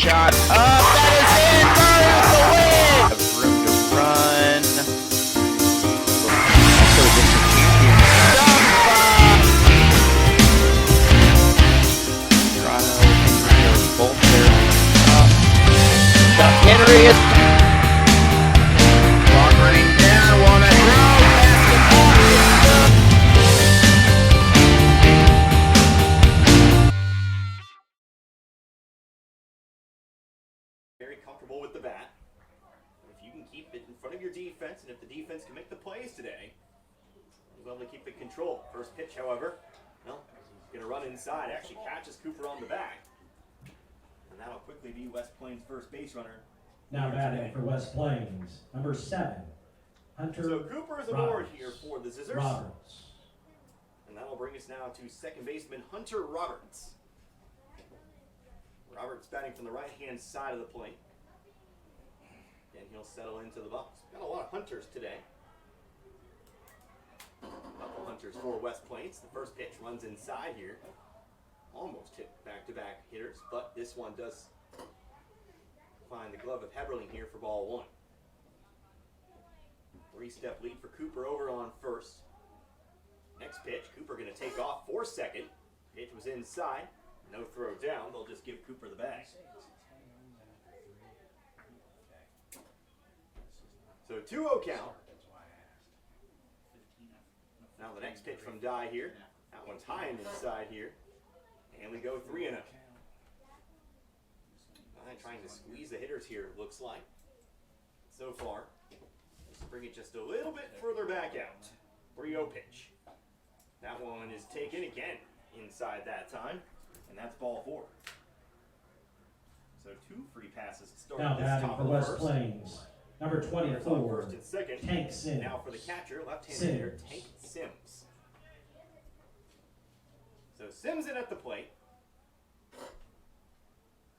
shot up. That is in. Burns the win. Have room to run. Also, district champion. Toronto, Henry, both there. Henry is clock running down. Walnut Grove basketball is good. Very comfortable with the bat. If you can keep it in front of your defense, and if the defense can make the plays today, you'll be able to keep it controlled. First pitch, however, well, he's going to run inside. Actually catches Cooper on the back. And that'll quickly be West Plains' first base runner. Now batting for West Plains, number 7, Hunter. So Cooper is aboard here for the Scissors. Roberts. And that'll bring us now to second baseman Hunter Roberts. Roberts batting from the right-hand side of the plate. And he'll settle into the box. Got a lot of Hunters today. A couple Hunters for West Plains. The first pitch runs inside here. Almost hit back-to-back hitters, but this one does find the glove of Heberling here for ball one. Three-step lead for Cooper over on first. Next pitch, Cooper going to take off for second. Pitch was inside. No throw down. They'll just give Cooper the bag. So 2-0 count. Now the next pitch from Dye here. That one's high and inside here. And we go 3-0. Trying to squeeze the hitters here, it looks like. So far. Let's bring it just a little bit further back out. 3-0 pitch. That one is taken again inside that time. And that's ball 4. So 2 free passes to start Now this batting top for of the West first. Plains, number 24, First and second. Tank Sims. Now for the catcher, left-handed hitter, Tank Sims. So Sims in at the plate.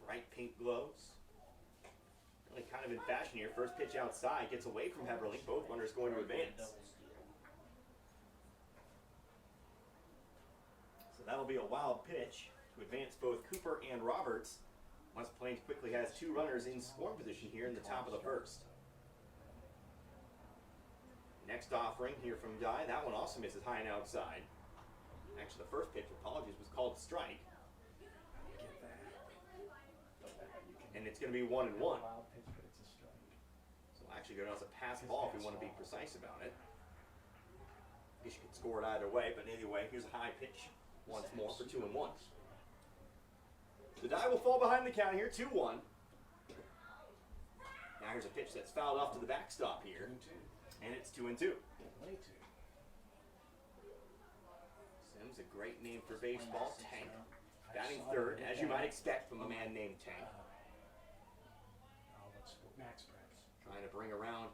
Bright pink gloves. Really kind of in fashion here. First pitch outside, gets away from Heberling. Both runners going to advance. So that'll be a wild pitch to advance both Cooper and Roberts. West Plains quickly has 2 runners in scoring position here in the top of the first. Next offering here from Dye. That one also misses high and outside. Actually, the first pitch, apologies, was called a strike. And it's going to be 1-1. So we'll actually go down as a pass ball if we want to be precise about it. I guess you could score it either way, but anyway, here's a high pitch once more for 2-1. The Die will fall behind the count here, 2-1. Now here's a pitch that's fouled off to the backstop here. And it's 2-2. Sims, a great name for baseball. Tank. Batting third, as you might expect from a man named Tank. Trying to bring around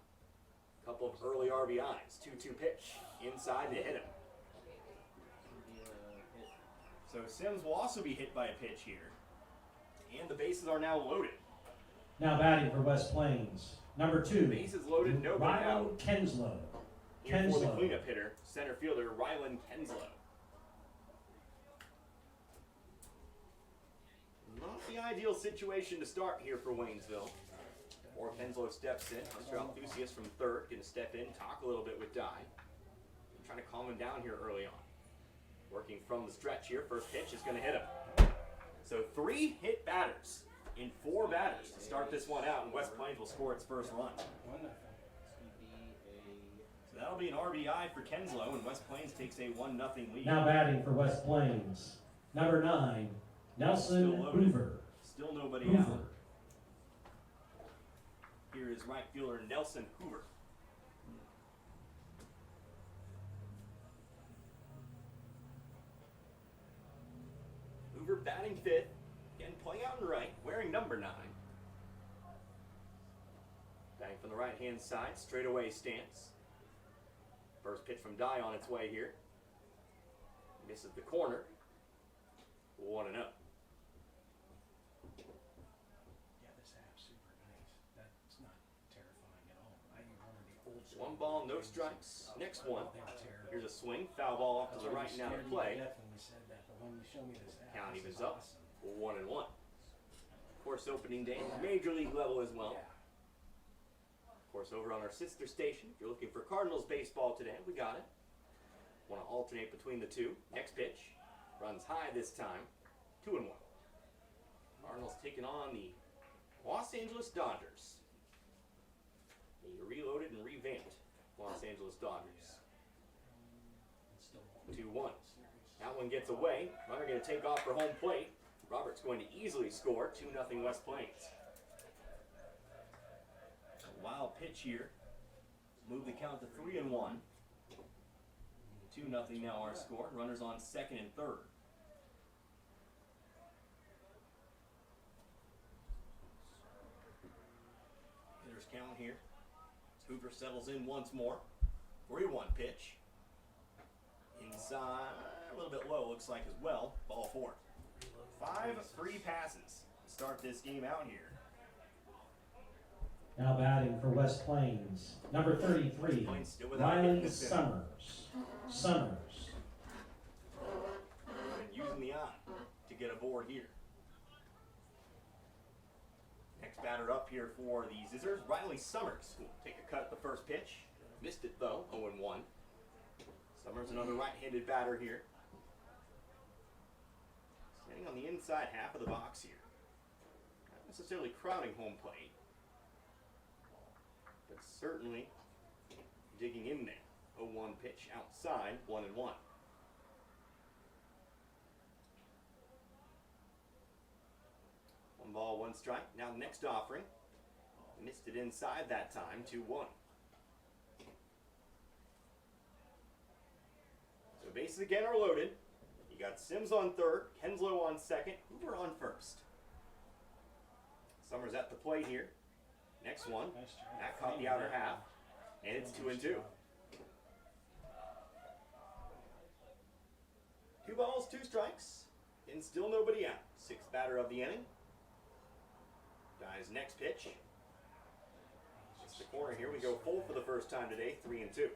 a couple of early RBIs. 2-2 pitch. Inside to hit him. So Sims will also be hit by a pitch here. And the bases are now loaded. Now batting for West Plains, number 2, Bases loaded, nobody out. Kenslow. Here for the cleanup hitter, center fielder Rylan Kenslow. Not the ideal situation to start here for Waynesville. Or Kenslow steps in. Hunter Althusius from third, going to step in, talk a little bit with Dye. I'm trying to calm him down here early on. Working from the stretch here. First pitch is going to hit him. So 3 hit batters in 4 batters to start this one out, and West Plains will score its first run. So that'll be an RBI for Kenslow, and West Plains takes a 1-0 lead. Now batting for West Plains, number 9, Nelson Hoover. Still nobody out. Here is right fielder Nelson Hoover. Hoover batting 5th, again playing out in right, wearing number 9. Batting from the right-hand side, straightaway stance. First pitch from Dye on its way here. Misses the corner. 1-0. One ball, no strikes. Next one. Here's a swing. Foul ball off to the right now to play. Count evens up. 1-1. Of course, course, opening day, Major League level as well. Of course, over on our sister station, if you're looking for Cardinals baseball today, we got it. Want to alternate between the two. Next pitch runs high this time, 2-1. Cardinals taking on the Los Angeles Dodgers. The reloaded and revamped Los Angeles Dodgers. 2-1. That one gets away. Runner going to take off for home plate. Robert's going to easily score. 2-0 West Plains. A wild pitch here. Move the count to 3-1. 2-0 now our score. Runners on second and third. Hitters count here. Hoover settles in once more. 3-1 pitch. Inside, a little bit low, looks like as well. Ball 4. 5 free passes to start this game out here. Now batting for West Plains, number 33, Riley Summers. And using the eye to get aboard here. Next batter up here for the Zizzers, Riley Summers. Will take a cut at the first pitch. Missed it though, 0-1. Summers, another right-handed batter here. Standing on the inside half of the box here. Not necessarily crowding home plate, but certainly digging in there. 0-1 pitch outside, 1-1. 1 ball, 1 strike. Now next offering. Missed it inside that time, 2-1. So bases again are loaded. You got Sims on third, Henslow on second, Hoover on first. Summers at the plate here. Next one. That caught the outer half. And it's 2-2. 2 balls, 2 strikes. And still nobody out. 6th batter of the inning. Guy's next pitch. It's the corner here. We go full for the first time today, 3-2.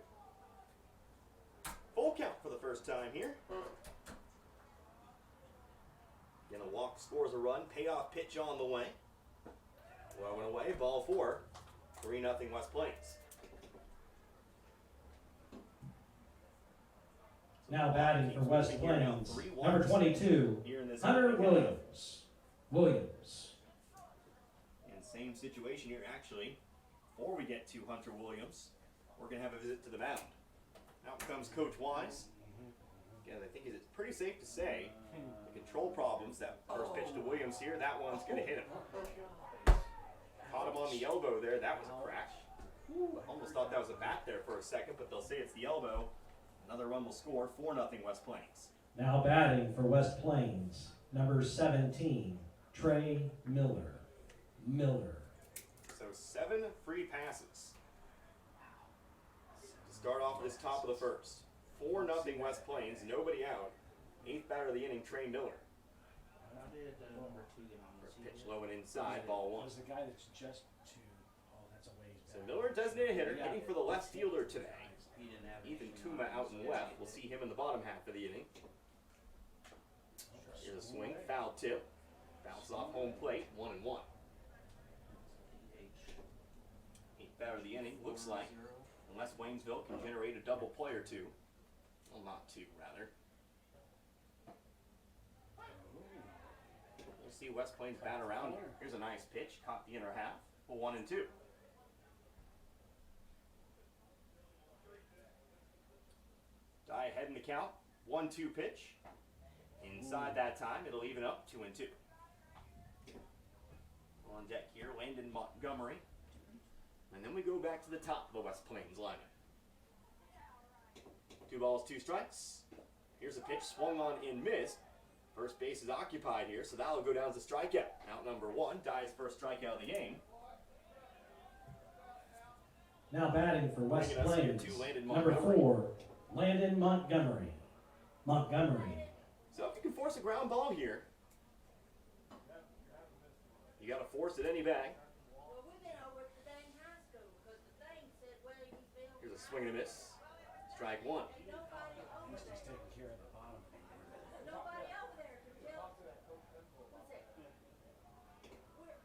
Full count for the first time here. Again, a walk scores a run. Payoff pitch on the way. Well, went away. Ball 4. 3-0 West Plains. Now batting for West Plains, number 22, Hunter Williams. And same situation here, actually. Before we get to Hunter Williams, we're going to have a visit to the mound. Out comes Coach Wise. Again, I think it's pretty safe to say the control problems. That first pitch to Williams here, that one's going to hit him. Caught him on the elbow there. That was a crash. Almost thought that was a bat there for a second, but they'll say it's the elbow. Another run will score, 4-0 West Plains. Now batting for West Plains, number 17, Trey Miller. So 7 free passes to start off this top of the first. 4-0 West Plains, nobody out. 8th batter of the inning, Trey Miller. First pitch low and inside, ball 1. The guy that's just that's a ways back. So Miller designated hitter, hitting for the left fielder today. Ethan Tuma out in left. We'll see him in the bottom half of the inning. Here's a swing, foul tip. Bounces off home plate, 1-1. 8th batter of the inning, looks like, unless Waynesville can generate a double play or two. Well, not 2, rather. We'll see West Plains bat around here. Here's a nice pitch, caught the inner half. 1-2. Die ahead in the count. 1-2 pitch. Inside that time, it'll even up 2-2. On deck here, Landon Montgomery. And then we go back to the top of the West Plains lineup. 2 balls, 2 strikes. Here's a pitch swung on and missed. First base is occupied here, so that'll go down as a strikeout. Out number 1, Dye's first strikeout of the game. Now batting for West Plains, number 4, Landon Montgomery. So if you can force a ground ball here, you got to force it any bag. Well, we've been over at the dang high school because the thing said Waynesville. Here's a swing and a miss. Strike 1. Ain't nobody over He's there. taking care of the bottom. Nobody over there can tell. What's that?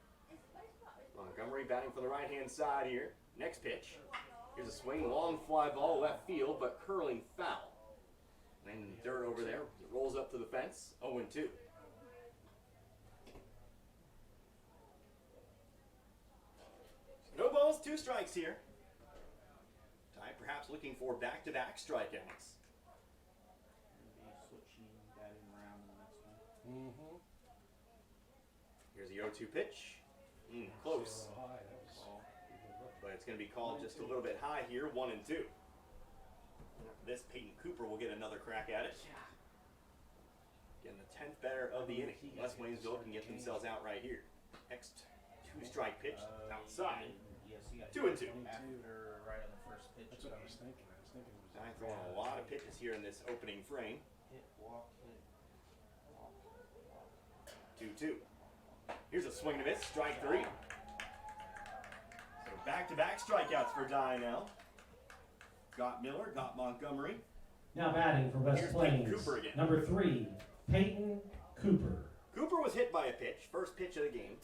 Montgomery batting from the right-hand side here. Next pitch. Here's a swing, long fly ball, left field, but curling foul. And dirt over there. It rolls up to the fence. 0-2. No balls, 2 strikes here. Ty perhaps looking for back-to-back strikeouts. Switching batting around in the next one. Here's the 0-2 pitch. Close. But it's going to be called just a little bit high here, 1-2. After this, Peyton Cooper will get another crack at it. Getting the 10th batter of the inning. West Waynesville can get themselves out right here. Next 2-strike pitch outside. 2-2. After right on the first pitch. That's what I was thinking. It was Ty throwing a lot of pitches here in this opening frame. Hit, walk, hit. 2-2. Here's a swing and a miss. Strike 3. So back-to-back strikeouts for Dye now. Got Miller, got Montgomery. Now batting for West Here's Peyton Plains, Cooper again. number 3, Peyton Cooper. Cooper was hit by a pitch. First pitch of the game.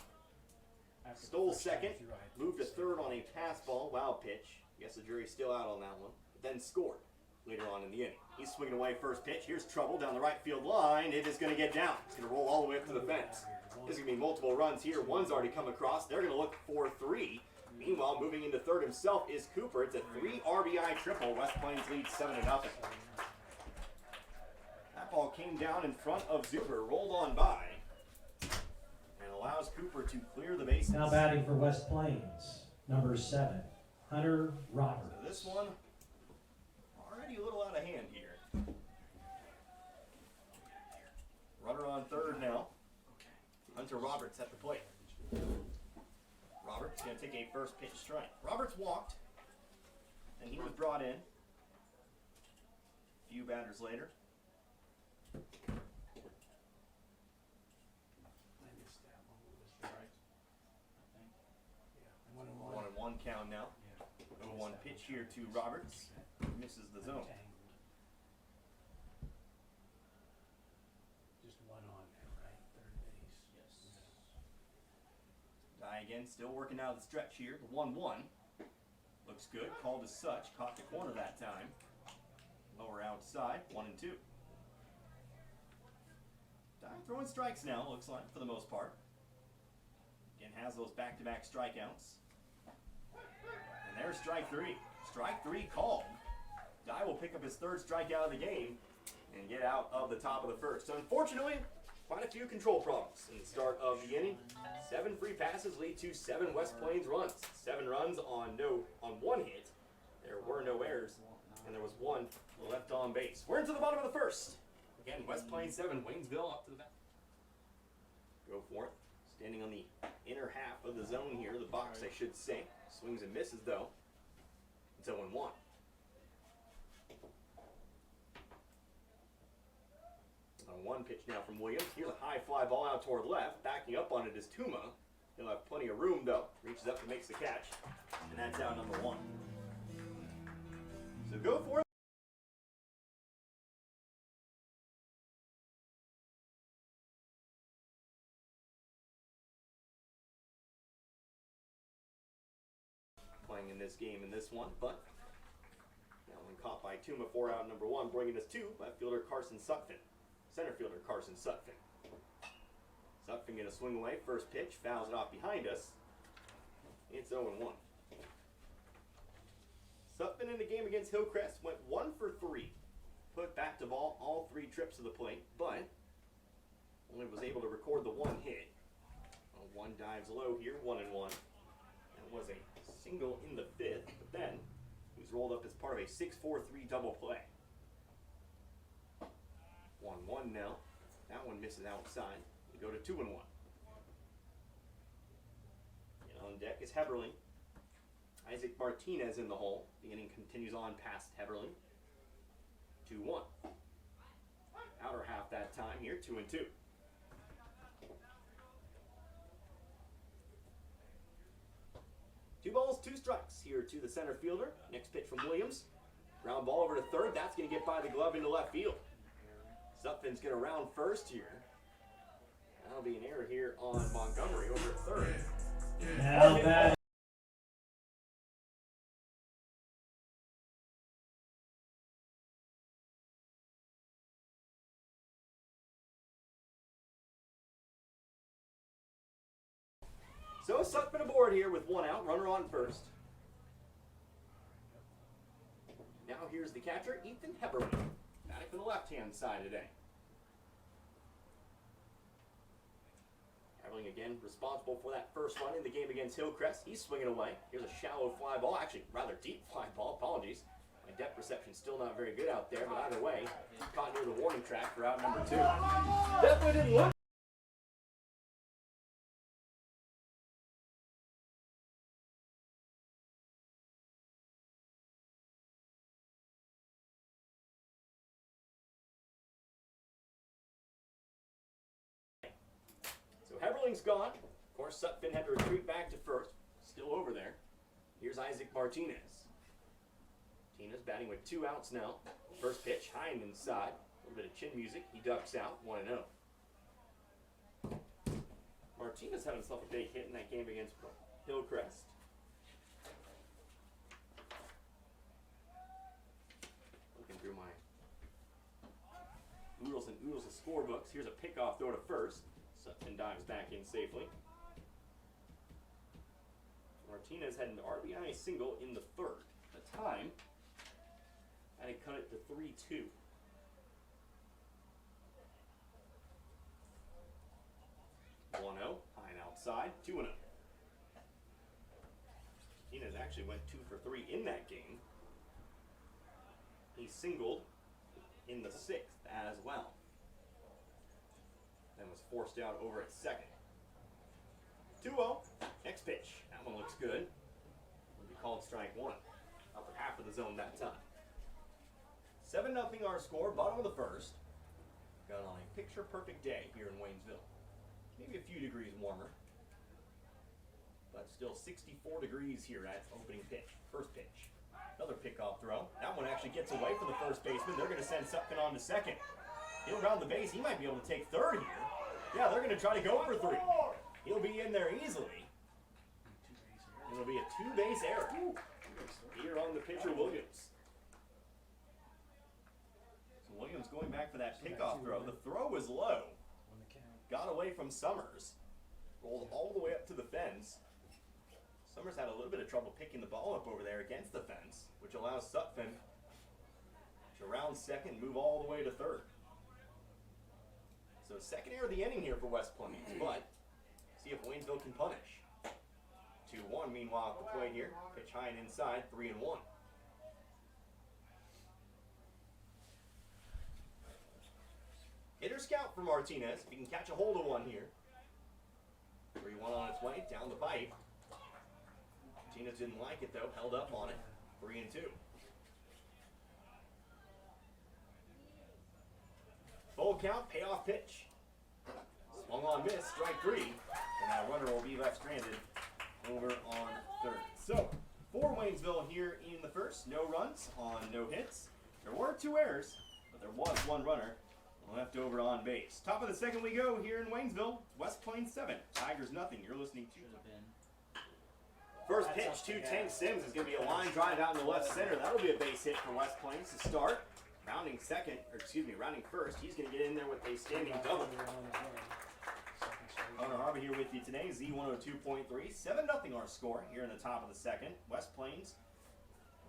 After Stole the first time second. through, I had Moved to to third on a pass ball. Wild pitch. Guess the jury's still out on that one. But then scored later on in the inning. He's swinging away first pitch. Here's trouble down the right field line. It is going to get down. It's going to roll all the way up to the fence. There's going to be multiple runs here. One's already come across. They're going to look for 3. Meanwhile, moving into third himself is Cooper. It's a 3 RBI triple. West Plains leads 7-0. That ball came down in front of Zuber, rolled on by, and allows Cooper to clear the bases. Now batting for West Plains, number 7, Hunter Roberts. So this one already a little out of hand here. Runner on third now. Hunter Roberts at the plate. Roberts going to take a first pitch strike. Roberts walked, and he was brought in. A few batters later. I missed that one with the strikes. I think. Yeah. 1-1 count now. Yeah. 0-1 pitch here to Roberts. Misses the zone. Just one on there, right? Third base. Yes. Dye again, still working out the stretch here. The 1-1. Looks good. Called as such. Caught the corner that time. Lower outside. 1-2. Dye throwing strikes now, looks like, for the most part. Again, has those back-to-back strikeouts. And there's strike 3. Strike 3 called. Dye will pick up his 3rd strikeout of the game and get out of the top of the first. Unfortunately, quite a few control problems in the start of the inning. 7 free passes lead to 7 West Plains runs. 7 runs on 1 hit. There were no errors, and there was 1 left on base. We're into the bottom of the first. Again, West Plains 7, Waynesville up to the bat. Go for it. Standing on the inner half of the zone here, the box, I should say. Swings and misses, though. It's 0-1. One pitch now from Williams. Here's a high fly ball out toward left. Backing up on it is Tuma. He'll have plenty of room, though. Reaches up and makes the catch. And that's out number 1. So go for it. Playing in this game in this one, but that one caught by Tuma, 4 out number 1, bringing us to left fielder Carson Sutphin. Center fielder Carson Sutphin. Sutphin going to swing away. First pitch, fouls it off behind us. It's 0-1. Sutphin in the game against Hillcrest went 1 for 3. Put bat to ball all 3 trips to the plate, but only was able to record the 1 hit. 1 dives low here, 1-1. That was a single in the 5th, but then he was rolled up as part of a 6-4-3 double play. 1-1 now. That one misses outside. We go to 2-1. And on deck is Heberling. Isaac Martinez in the hole. The inning continues on past Heberling. 2-1. Outer half that time here, 2-2. Two balls, 2 strikes here to the center fielder. Next pitch from Williams. Ground ball over to third. That's going to get by the glove into left field. Sutphin's going to round first here. That'll be an error here on Montgomery over at third. Now that So Sutphin aboard here with one out, runner on first. Now here's the catcher, Ethan Heberling, batting for the left-hand side today. Heberling again responsible for that first run in the game against Hillcrest. He's swinging away. Here's a shallow fly ball, actually rather deep fly ball, apologies. My depth perception's still not very good out there, but either way, caught near the warning track for out number 2. Definitely didn't look. So Heberling's gone. Of course, Sutphin had to retreat back to first. Still over there. Here's Isaac Martinez. Martinez batting with 2 outs now. First pitch, high and inside. A little bit of chin music. He ducks out, 1-0. Martinez had himself a big hit in that game against Hillcrest. Looking through my oodles and oodles of scorebooks. Here's a pickoff throw to first. Sutphin dives back in safely. Martinez had an RBI single in the third. The time, and he cut it to 3-2. High and outside, 2-0. Martinez actually went 2 for 3 in that game. He singled in the 6th as well. Then was forced out over at second. 2-0. Next pitch. That one looks good. Will be called strike 1. Upper half of the zone that time. 7-0 our score, bottom of the first. Got on a picture-perfect day here in Waynesville. Maybe a few degrees warmer. But still 64 degrees here at opening pitch. First pitch. Another pickoff throw. That one actually gets away from the first baseman. They're going to send Sutphin on to second. He'll round the base. He might be able to take third here. Yeah, they're going to try to go for 3. He'll be in there easily. It'll be a 2-base error here on the pitcher, Williams. So Williams going back for that pickoff throw. The throw was low. Got away from Summers. Rolled all the way up to the fence. Summers had a little bit of trouble picking the ball up over there against the fence, which allows Sutphin to round second, move all the way to third. So second error of the inning here for West Plains, but see if Waynesville can punish. 2-1 meanwhile at the plate here. Pitch high and inside, 3-1. Hitter scout for Martinez. If he can catch a hold of one here. 3-1 on its way, down the pipe. Martinez didn't like it though, held up on it. 3-2. Full count, payoff pitch. Swung on miss, strike 3. And now runner will be left stranded over on third. So, for Waynesville here in the first, no runs on no hits. There were 2 errors, but there was 1 runner left over on base. Top of the second we go here in Waynesville. West Plains 7, Tigers nothing. You're listening to first pitch to Tank Sims is going to be a line drive out in the left center. That'll be a base hit for West Plains to start. Rounding first. He's going to get in there with a standing double. Hunter Harvey here with you today. Z102.3. 7-0 our score here in the top of the second. West Plains,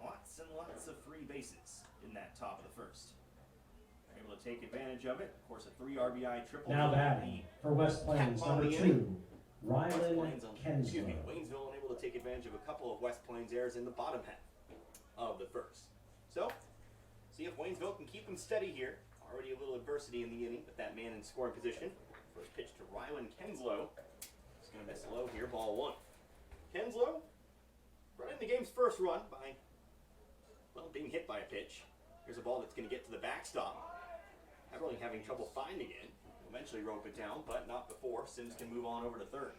lots and lots of free bases in that top of the first. They're able to take advantage of it. Of course, a 3 RBI triple. Now batting for West Plains, number 2, Rylan Kensler. Waynesville unable to take advantage of a couple of West Plains errors in the bottom half of the first. So, see if Waynesville can keep them steady here. Already a little adversity in the inning, but that man in scoring position. First pitch to Rylan Kenslow. He's going to miss low here, ball 1. Kenslow running the game's first run by, well, being hit by a pitch. Here's a ball that's going to get to the backstop. Heberling having trouble finding it. Eventually rope it down, but not before Sims can move on over to third.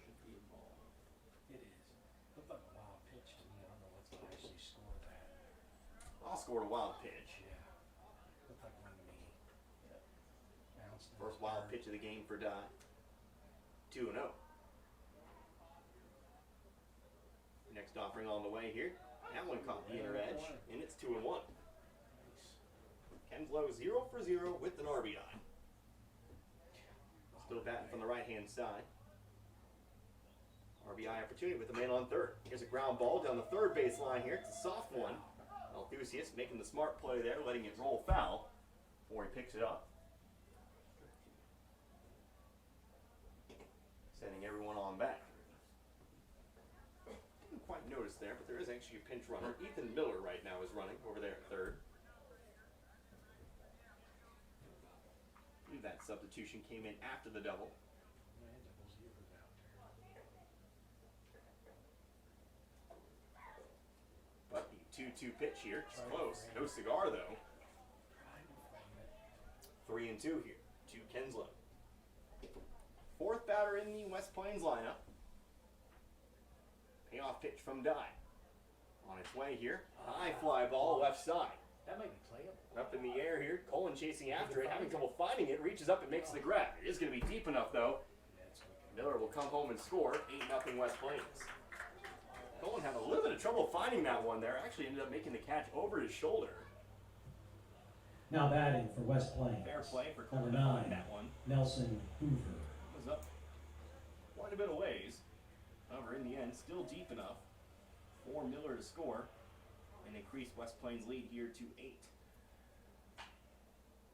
It is. Looked like a wild pitch to me. I don't know what's actually scored that. All scored a wild pitch. Yeah. Looked like one to me. Bounced in First the wild dirt. pitch of the game for Dye. 2-0. Next offering on the way here. That one caught the inner edge, and it's 2-1. Kenslow 0 for 0 with an RBI. Still batting from the right-hand side. RBI RBI opportunity with the man on third. Here's a ground ball down the third baseline here. It's a soft one. Althusius making the smart play there, letting it roll foul before he picks it up. Sending everyone on back. Didn't quite notice there, but there is actually a pinch runner. Ethan Miller right now is running over there at third. I believe that substitution came in after the double. But the 2-2 pitch here, it's close. No cigar though. 3-2 here to Kenslow. Fourth batter in the West Plains lineup. Payoff pitch from Dye. On its way here. High fly ball left side. That might be playable. Up in the air here. Colin chasing after it. Having trouble finding it. Reaches up and makes the grab. It is going to be deep enough though. Miller will come home and score. 8-0 West Plains. Colin had a little bit of trouble finding that one there. Actually ended up making the catch over his shoulder. Now batting for West Plains. Fair play for Number Colin to find 9, that one. Nelson Hoover. Was up quite a bit of ways. However, in the end, still deep enough for Miller to score and increase West Plains' lead here to 8.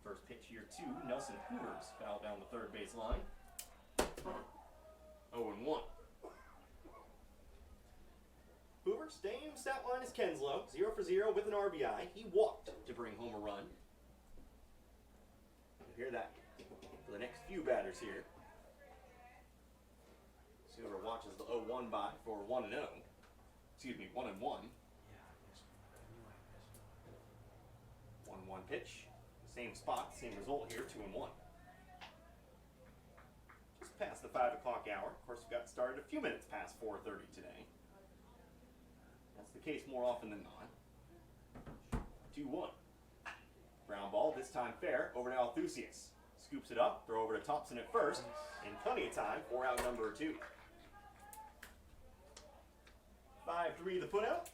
First pitch here to Nelson Hoover's foul down the third base line. 0-1. Hoover staying stat line as Kenslow, 0 for 0 with an RBI. He walked to bring home a run. You'll hear that for the next few batters here. Hoover watches the 0-1 by for 1-0. Excuse me, 1-1. 1-1 pitch. Same spot, same result here, 2-1. Just past the 5 o'clock hour. Of course, we got started a few minutes past 4:30 today. That's the case more often than not. 2-1. Ground ball, this time fair, over to Althusius. Scoops it up, throw over to Thompson at first, and plenty of time for out number 2. 5-3 the put out.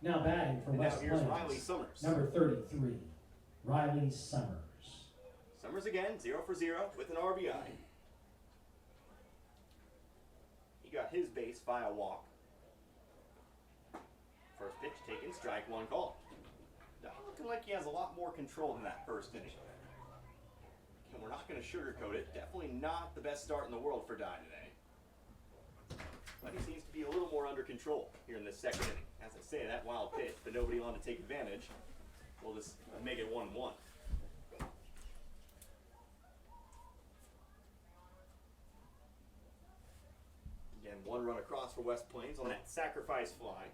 Now batting for And West now here's Plains. Riley Summers. Number 33, Riley Summers. Summers again, 0 for 0 with an RBI. He got his base via walk. First pitch taken, strike one call. Looking like he has a lot more control than that first inning. And we're not going to sugarcoat it. Definitely not the best start in the world for Dye today. But he seems to be a little more under control here in this second inning. As I say, that wild pitch, but nobody on to take advantage. We'll just make it 1-1. Again, one run across for West Plains on that sacrifice fly.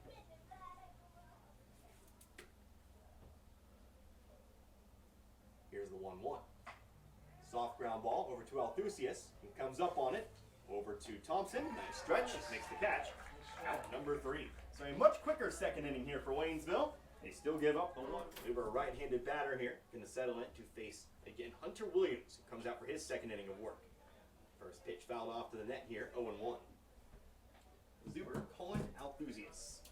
Here's the 1-1. Soft ground ball over to Althusius. He comes up on it. Over to Thompson. Nice stretch. Makes the catch. Out number 3. So a much quicker second inning here for Waynesville. They still give up the one. Hoover, a right-handed batter here. Going to settle in to face, again, Hunter Williams, who comes out for his second inning of work. First pitch fouled off to the net here. 0-1. Zuber, Colin Althusius.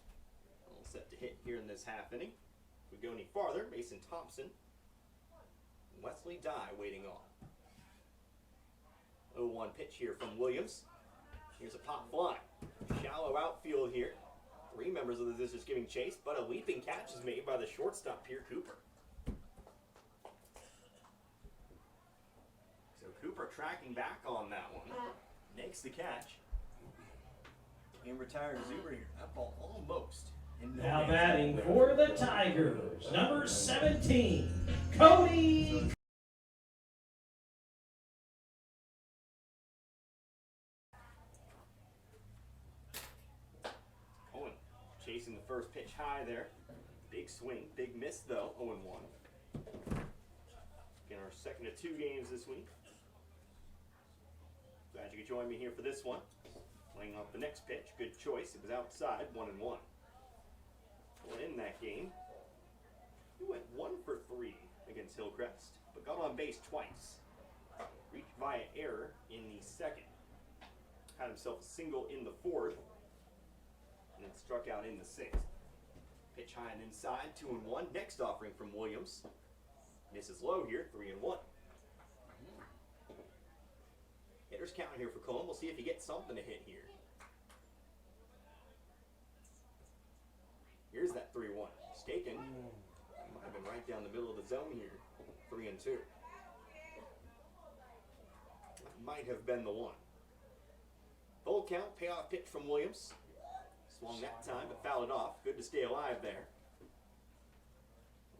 All set to hit here in this half inning. If we go any farther, Mason Thompson. Wesley Dye waiting on. 0-1 pitch here from Williams. Here's a pop fly. Shallow outfield here. 3 members of the Zizers giving chase, but a leaping catch is made by the shortstop here, Cooper. So Cooper tracking back on that one. Makes the catch. And retired Zuber here. That ball almost. Now batting for the Tigers, number 17, Cody. Cohen chasing the first pitch high there. Big swing, big miss though, 0-1. In our second of 2 games this week. Glad you could join me here for this one. Playing off the next pitch, good choice. It was outside, 1-1. Well, in that game, he went 1 for 3 against Hillcrest, but got on base twice. Reached via error in the second. Had himself a single in the 4th, and then struck out in the 6th. Pitch high and inside, 2-1. Next offering from Williams. Misses low here, 3-1. Hitters counting here for Cullen. We'll see if he gets something to hit here. 3-1. Staken might have been right down the middle of the zone here. 3-2. That might have been the one. Full count, payoff pitch from Williams. Swung that time, but fouled it off. Good to stay alive there.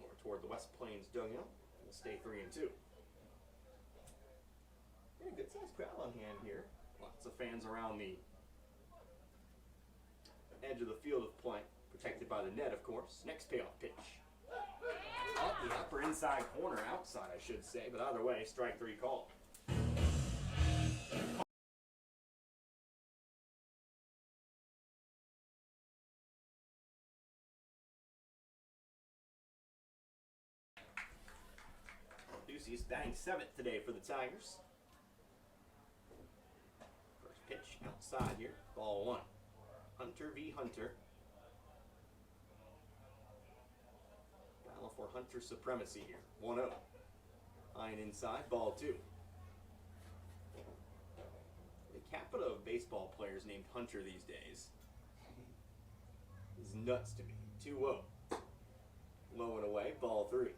Over toward the West Plains dugout. We'll stay 3-2. Yeah, good sized crowd on hand here. Lots of fans around the edge of the field of play. Protected by the net, of course. Next payoff pitch. Off the upper inside corner, outside, I should say. But either way, strike 3 called. Ducey's batting 7th today for the Tigers. First pitch outside here. Ball 1. Hunter v. Hunter. Battle for Hunter supremacy here. 1-0. High and inside. Ball 2. The capita of baseball players named Hunter these days is nuts to me. 2-0. Low and away. Ball 3.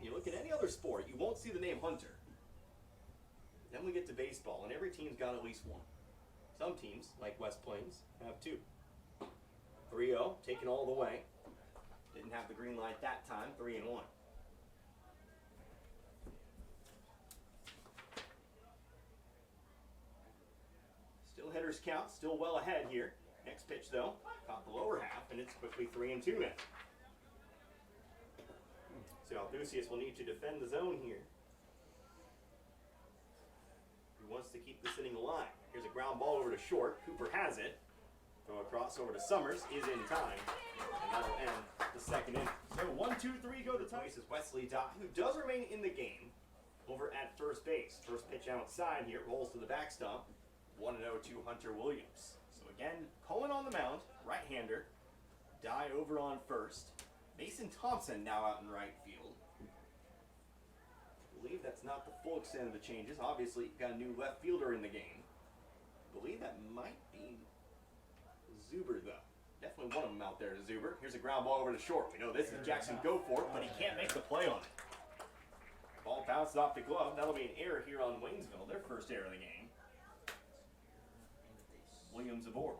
You look at any other sport, you won't see the name Hunter. Then we get to baseball, and every team's got at least one. Some teams, like West Plains, have 2. 3-0, taken all the way. Didn't have the green light that time, 3-1. Still hitters count, still well ahead here. Next pitch, though, caught the lower half, and it's quickly 3-2 now. So Althusius will need to defend the zone here. He wants to keep this inning alive. Here's a ground ball over to short. Cooper has it. Throw across over to Summers is in time. And that'll end the second inning. So 1-2-3 go to Tigers. This is Wesley Dye, who does remain in the game over at first base. First pitch outside here, rolls to the backstop. 1-0 to Hunter Williams. So again, Cohen on the mound, right-hander. Dye over on first. Mason Thompson now out in right field. I believe that's not the full extent of the changes. Obviously, you've got a new left fielder in the game. I believe that might be Zuber, though. Definitely one of them out there is Zuber. Here's a ground ball over to short. We know this is Jackson Goforth, but he can't make the play on it. Ball bounces off the glove. That'll be an error here on Waynesville. Their first error of the game. Williams aboard.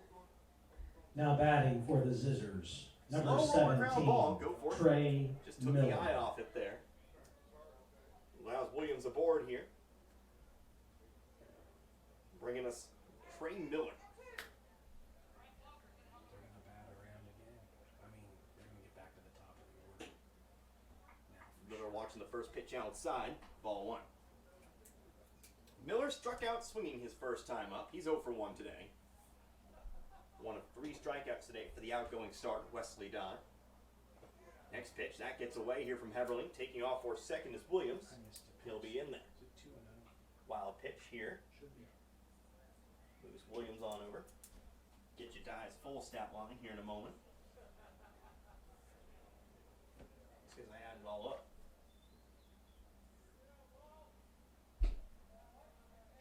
Now batting for the Zizzers. Number Slow roller ground 17, ball. Go for it. Trey Just took Miller. the eye off it there. Allows Williams aboard here. Bringing us Trey Miller. They're gonna bat around again. I mean, they're gonna get back to the top of the order. Miller watching the first pitch outside. Ball 1. Miller struck out swinging his first time up. He's 0 for 1 today. 1 of 3 strikeouts today for the outgoing start, Wesley Dye. Next pitch, that gets away here from Heverling. Taking off for second is Williams. He'll be in there. Is it 2-0? Wild pitch here. Should be. Moves Williams on over. Get you Dye's full stat line here in a moment. Because I added it all up.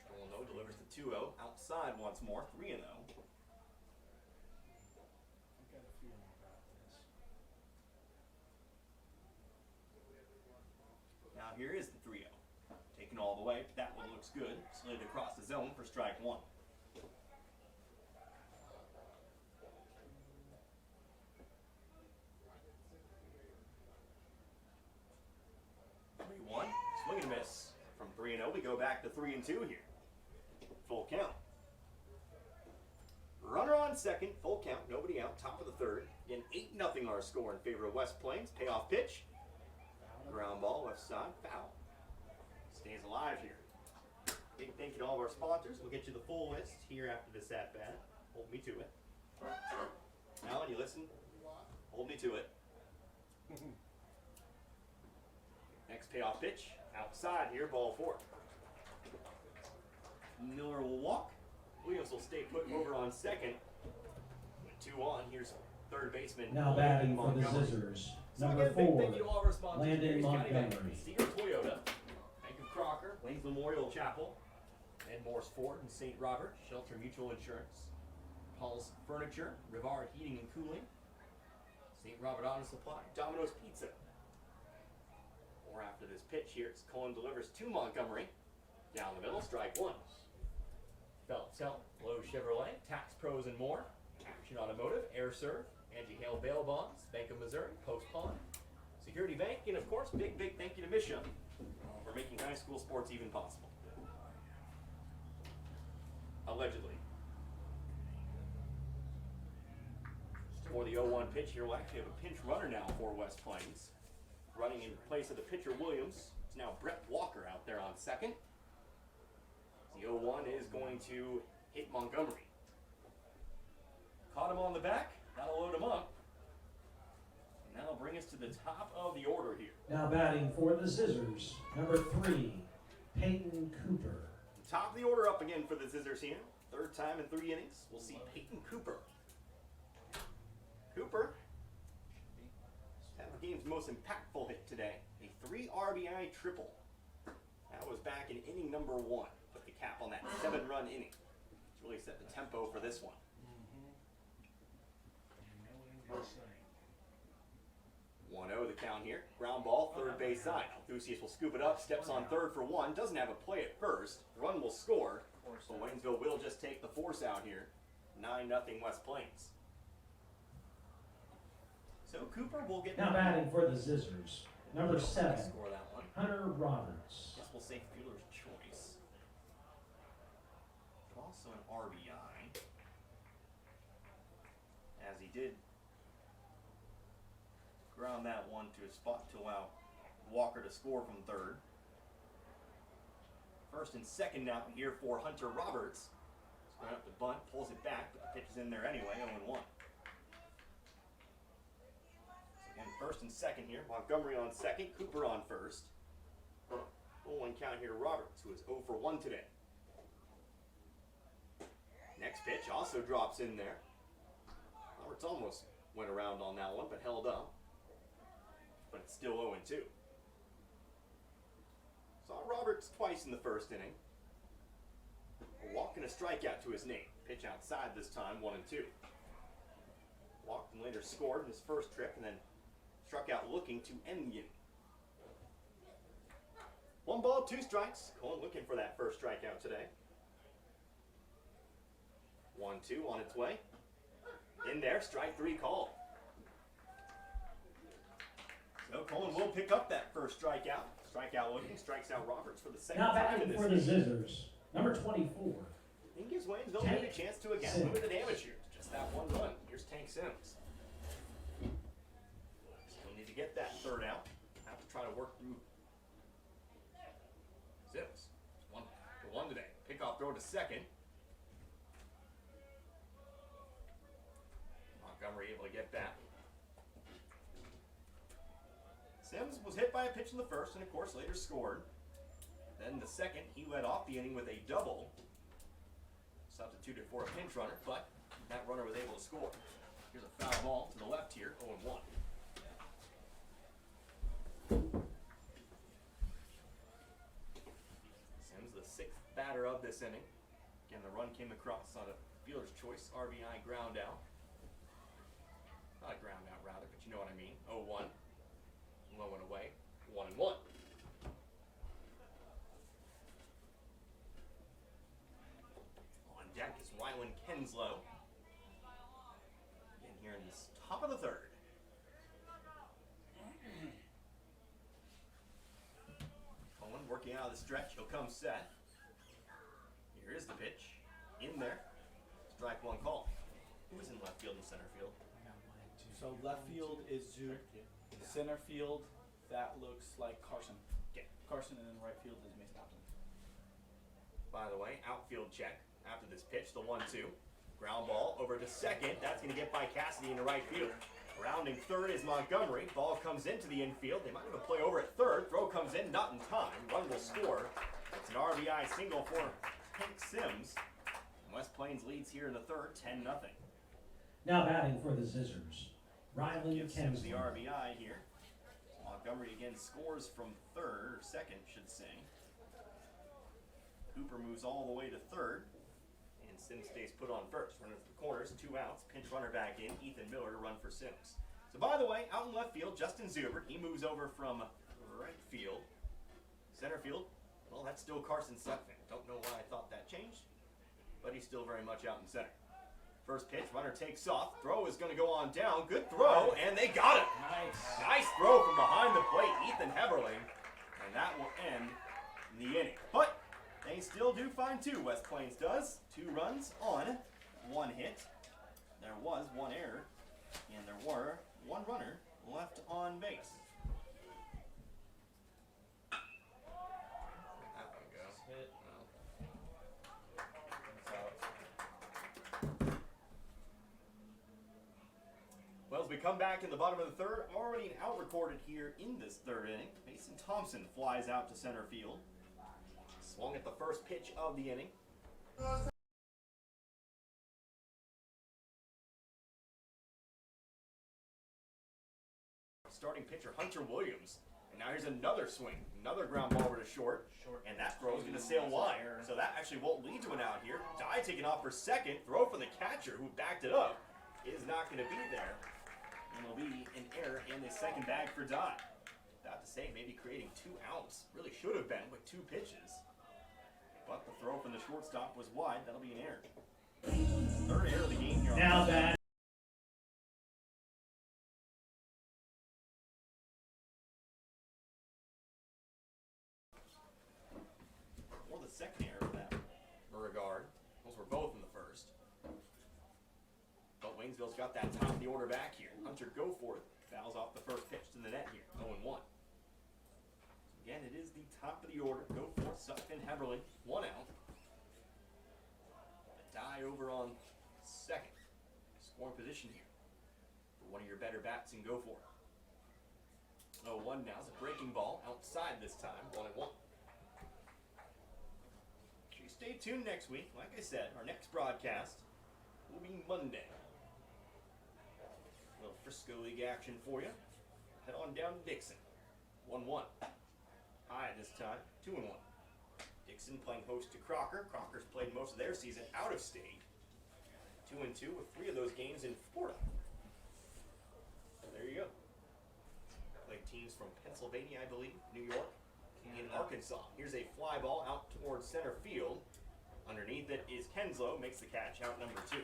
Trollo delivers the 2-0. Outside once more. 3-0. I've got a feeling about this. Now here is the 3-0. Taken all the way. That one looks good. Slid across the zone for strike 1. Swing and miss. From 3-0, we go back to 3-2 here. Full count. Runner on second, full count, nobody out, top of the third. Again, 8-0 our score in favor of West Plains. Payoff pitch. Ground ball, left side, foul. Stays alive here. Big thank you to all of our sponsors. We'll get you the full list here after this at-bat. Hold me to it. Alan, you listen? Hold me to it. Next payoff pitch. Outside here, ball 4. Miller will walk. Williams will stay put over on second. 2 on. Here's third baseman. Now batting for the Zizzers. Number 4, thank you to all of our sponsors. Landon Harris County Bank, Montgomery. Sears Toyota, Bank of Crocker, Waynes Memorial Chapel, Ed Morse Ford and St. Robert, Shelter Mutual Insurance, Paul's Furniture, Rivard Heating and Cooling, St. Robert Auto Supply, Domino's Pizza. Or after this pitch here, it's Cullen delivers to Montgomery. Down the middle, strike one. Phelps Health, Lowe Chevrolet, Tax Pros and more, Action Automotive, Air Serv, Angie Hale Bail Bonds, Bank of Missouri, Post Pond, Security Bank, and of course, big thank you to Misha for making high school sports even possible. Allegedly. For the 0-1 pitch here, we'll actually have a pinch runner now for West Plains. Running in place of the pitcher Williams, it's now Brett Walker out there on second. The 0-1 is going to hit Montgomery. Caught him on the back, that'll load him up. And that'll bring us to the top of the order here. Now batting for the Scissors, number 3, Peyton Cooper. Top of the order up again for the Scissors here. Third time in 3 innings, we'll see Peyton Cooper. Cooper had the game's most impactful hit today. A 3 RBI triple. That was back in inning number 1. Put the cap on that 7-run inning. It's really set the tempo for this one. 1-0 the count here. Ground ball, third base side. Althusius will scoop it up, steps on third for 1. Doesn't have a play at first. The run will score. So Waynesville will just take the force out here. 9-0 West Plains. So Cooper will get Now batting for the Scissors, number 7, score that one. Hunter Roberts. Guess we'll say fielder's choice. Also an RBI. As he did ground that one to a spot to allow Walker to score from third. First and second now here for Hunter Roberts. He's going up the bunt, pulls it back, but the pitch is in there anyway, 0-1. And first and second here, Montgomery on second, Cooper on first. 0-1 count here to Roberts, who is 0 for 1 today. Next pitch also drops in there. Roberts almost went around on that one, but held up. But it's still 0-2. Saw Roberts twice in the first inning. A walk and a strikeout to his name. Pitch outside this time, 1-2. Walked and later scored in his first trip, and then struck out looking to end the inning. 1 ball, 2 strikes. Cullen looking for that first strikeout today. 1-2 on its way. In there, strike 3 called. So Cullen will pick up that first strikeout. Strikeout looking, strikes out Roberts for the second Now time in batting this for the game. Scissors, number 24. And gives Waynesville maybe a chance to again limit the damage here. Just that 1 run. Here's Tank Sims. Still need to get that third out. Have to try to work through Sims. 1 for 1 today. Pickoff throw to second. Montgomery able to get back. Sims was hit by a pitch in the first and of course later scored. Then the second, he led off the inning with a double. Substituted for a pinch runner, but that runner was able to score. Here's a foul ball to the left here, 0-1. Sims, the 6th batter of this inning. Again, the run came across on a fielder's choice RBI ground out. Not a ground out, rather, but you know what I mean. 0-1. Low and away. 1-1. On deck is Rylan Kenslow. Again here in this top of the third. Cullen working out of the stretch. He'll come set. Here is the pitch. In there. Strike 1 call. Who's in left field and center field? So left field is Zook. Center field, that looks like Carson. Okay. Carson, and then right field is Mason Upton. By the way, outfield check after this pitch, the 1-2. Ground ball over to second. That's going to get by Cassidy in the right field. Rounding third is Montgomery. Ball comes into the infield. They might have a play over at third. Throw comes in, not in time. Run will score. It's an RBI single for Tank Sims. And West Plains leads here in the third, 10-0. Now batting for the Scissors, Rylan Gives Sims the Kenslow. RBI here. Montgomery again scores from third, or second, should say. Cooper moves all the way to third. And Sims stays put on first. Runner to the corners, 2 outs. Pinch runner back in. Ethan Miller to run for Sims. So by the way, out in left field, Justin Zubert. He moves over from right field. Center field, well, that's still Carson Sutphin. Don't know why I thought that changed, but he's still very much out in center. First pitch, runner takes off. Throw is going to go on down. Good throw, and they got it. Nice throw from behind the plate, Ethan Heberling, and that will end the inning. But they still do find 2, West Plains does. 2 runs on 1 hit. There was 1 error, and there were 1 runner left on base. That one goes. Hit. Well, as we come back in the bottom of the third, already an out recorded here in this third inning. Mason Thompson flies out to center field. Swung at the first pitch of the inning. Starting pitcher Hunter Williams. And now here's another swing. Another ground ball over to short. And that throw is going to sail wide. So that actually won't lead to an out here. Die taken off for second. Throw from the catcher who backed it up is not going to be there. And it'll be an error in the second bag for Die. About to say, maybe creating 2 outs. Really should have been with 2 pitches. But the throw from the shortstop was wide. That'll be an error. Third error of the game here. Now batting. Or the second error of that regard. Those were both in the first. But Waynesville's got that top of the order back here. Hunter Goforth fouls off the first pitch to the net here. 0-1. Again, it is the top of the order. Goforth, Sutphin, Heberling. 1 out. Die over on second. Scoring position here for one of your better bats in Goforth. 0-1 now. It's a breaking ball outside this time. 1-1. Stay tuned next week. Like I said, our next broadcast will be Monday. A little Frisco League action for you. Head on down to Dixon. 1-1. High this time. 2-1. Dixon playing host to Crocker. Crocker's played most of their season out of state. 2-2 with 3 of those games in Florida. So there you go. Played teams from Pennsylvania, I believe, New York, in Arkansas. Here's a fly ball out towards center field. Underneath it is Kenslow, makes the catch, out number 2.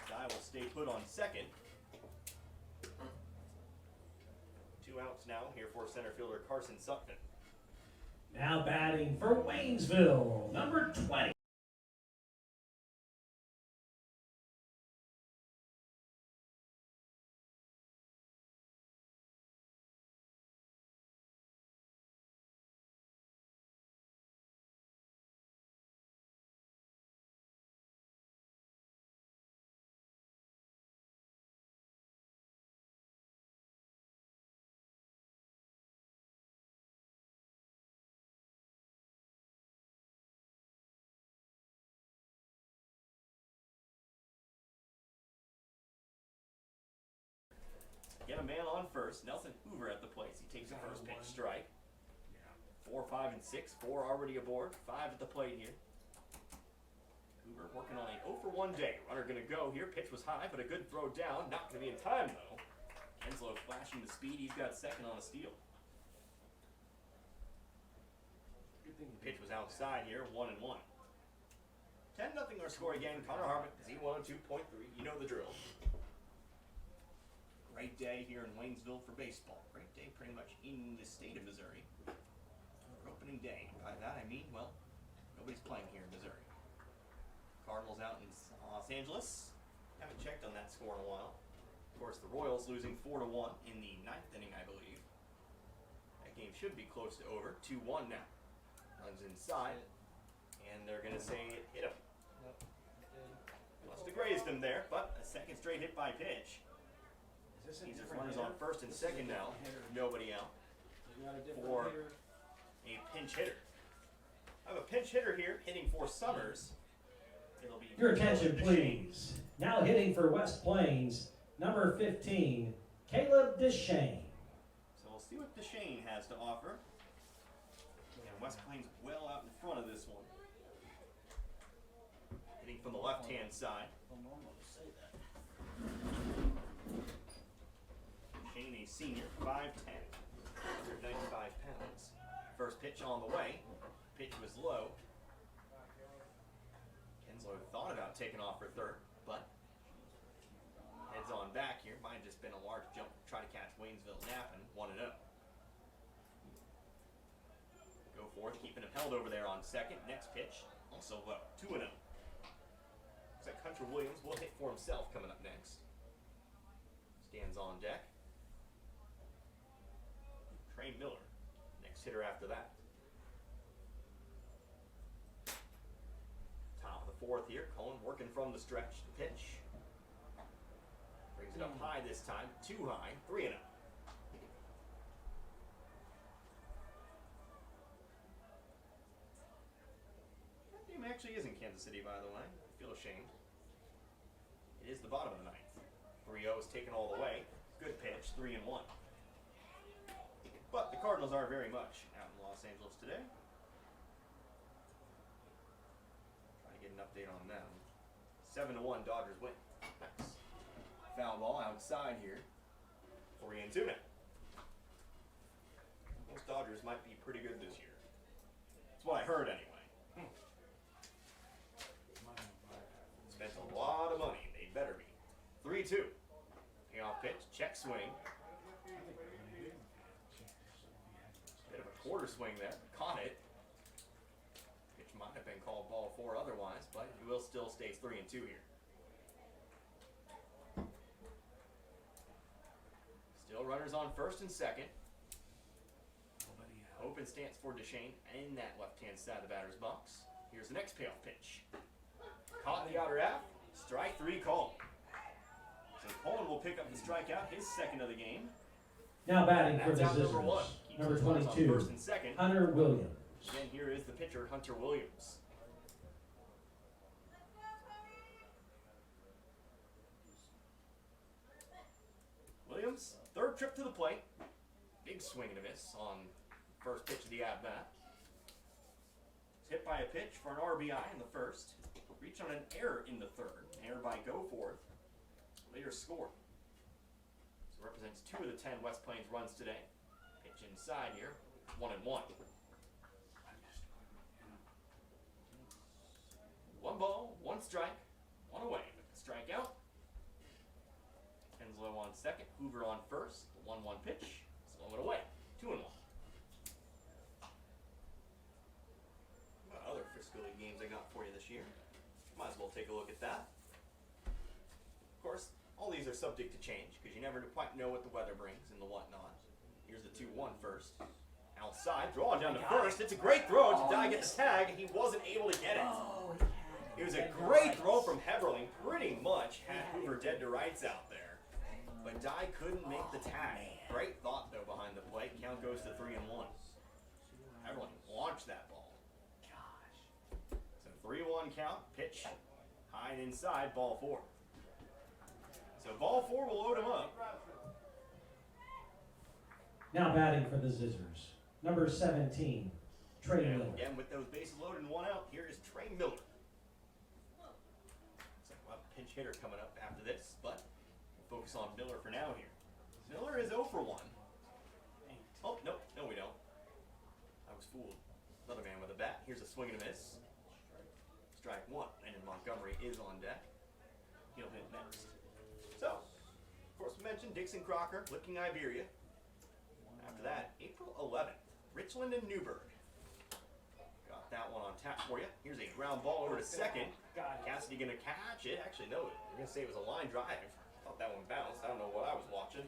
Guy will stay put on second. 2 outs now here for center fielder Carson Sutphin. Now batting for Waynesville, number 20. Get a man on first. Nelson Hoover at the plate. He takes the first pitch strike. 4, 5, and 6. 4 already aboard. 5 at the plate here. Hoover working on a 0-for-1 day. Runner going to go here. Pitch was high, but a good throw down. Not going to be in time, though. Kenslow flashing the speed. He's got second on a steal. Pitch was outside here. 1-1. 10-0 our score again. Connor Harmon, Z102.3. You know the drill. Great day here in Waynesville for baseball. Great day pretty much in the state of Missouri. For opening day. By that I mean, well, nobody's playing here in Missouri. Cardinals out in Los Angeles. Haven't checked on that score in a while. Of course, the Royals losing 4-1 in the 9th inning, I believe. That game should be close to over. 2-1 now. Runs inside. And they're going to say it hit him. Must have grazed him there, but a second straight hit by pitch. He's just runners on first and second now. Nobody out for a pinch hitter. I have a pinch hitter here hitting for Summers. It'll be Your attention, please. Now hitting for West Plains, number 15, Caleb Deshane. So we'll see what Deshane has to offer. And West Plains well out in front of this one. left-hand side. Shane, a senior, 5'10", 195 pounds. First pitch on the way. Pitch was low. Henslow thought about taking off for third, but heads on back here. Might have just been a large jump to try to catch Waynesville napping, 1-0. Go forth, keeping him held over there on second. Next pitch, also low, 2-0. Looks like Hunter Williams will hit for himself coming up next. Stands on deck. Trey Miller, next hitter after that. Top of the fourth here, Cohen working from the stretch. Pitch. Brings it up high this time, too high, 3-0. That game actually is in Kansas City, by the way. I feel ashamed. It is the bottom of the ninth. 3-0 is taken all the way. Good pitch, 3-1. But the Cardinals are very much out in Los Angeles today. Trying to get an update on them. 7-1 Dodgers win. Nice. Foul ball outside here. 3-2 now. Most Dodgers might be pretty good this year. That's what I heard anyway. Spent a lot of money. They better be. 3-2. Payoff pitch. Check swing. Bit of a quarter swing there. Caught it. Pitch might have been called ball 4 otherwise, but it will still stay 3-2 here. Still runners on first and second. Open stance for Deshane in that left-hand side of the batter's box. Here's the next payoff pitch. Caught in the outer half. Strike 3 called. So Cohen will pick up the strikeout, his second of the game. Now batting for That's the out number Scissors, 1. Keeps number his runners on 22, first and second. Hunter Williams. Again, here is the pitcher, Hunter Williams. Williams, third trip to the plate. Big swing and a miss on first pitch of the at-bat. Was hit by a pitch for an RBI in the first. Reached on an error in the third. Error by Goforth. Later scored. So represents 2 of the 10 West Plains runs today. Pitch inside here. 1-1. 1 ball, 1 strike, 1 away with the strikeout. Henslow on second, Hoover on first. The 1-1 pitch, slow it away. 2-1. What other Frisco League games I got for you this year? Might as well take a look at that. Of course, all these are subject to change because you never quite know what the weather brings and the whatnot. Here's the 2-1 first. Outside, draw down to first. It's a great throw. Dye get the tag, and he wasn't able to get it. It was a great throw from Heberling. Pretty much had Hoover dead to rights out there. But Dye couldn't make the tag. Great thought, though, behind the plate. Count goes to 3-1. Heberling launched that ball. So 3-1 count. Pitch. High and inside. Ball 4. So ball 4 will load him up. Now batting for the Scissors, number 17, Trey Miller. Again, with those bases loaded and 1 out, here is Trey Miller. So we'll have a pinch hitter coming up after this, but we'll focus on Miller for now here. Miller is 0 for 1. Oh, no, we don't. I was fooled. Another man with a bat. Here's a swing and a miss. Strike 1. And Montgomery is on deck. He'll hit next. So, of course, we mentioned Dixon Crocker, Licking Iberia. After that, April 11th, Richland and Newburgh. Got that one on tap for you. Here's a ground ball over to second. Cassidy gonna catch it. Actually, no, we're gonna say it was a line drive. Thought that one bounced. I don't know what I was watching.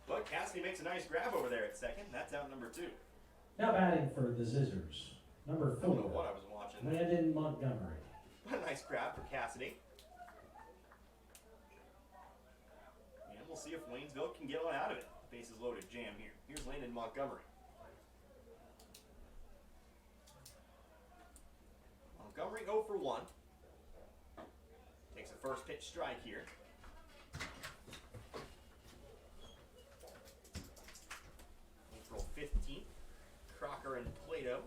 But Cassidy makes a nice grab over there at second. That's out number 2. Now batting for the Scissors, number I don't know 4, what I was watching. Landon Montgomery. But a nice grab for Cassidy. And we'll see if Waynesville can get on out of it. Bases loaded jam here. Here's Landon Montgomery. Montgomery 0 for 1. Takes a first pitch strike here. April 15th, Crocker and Plato.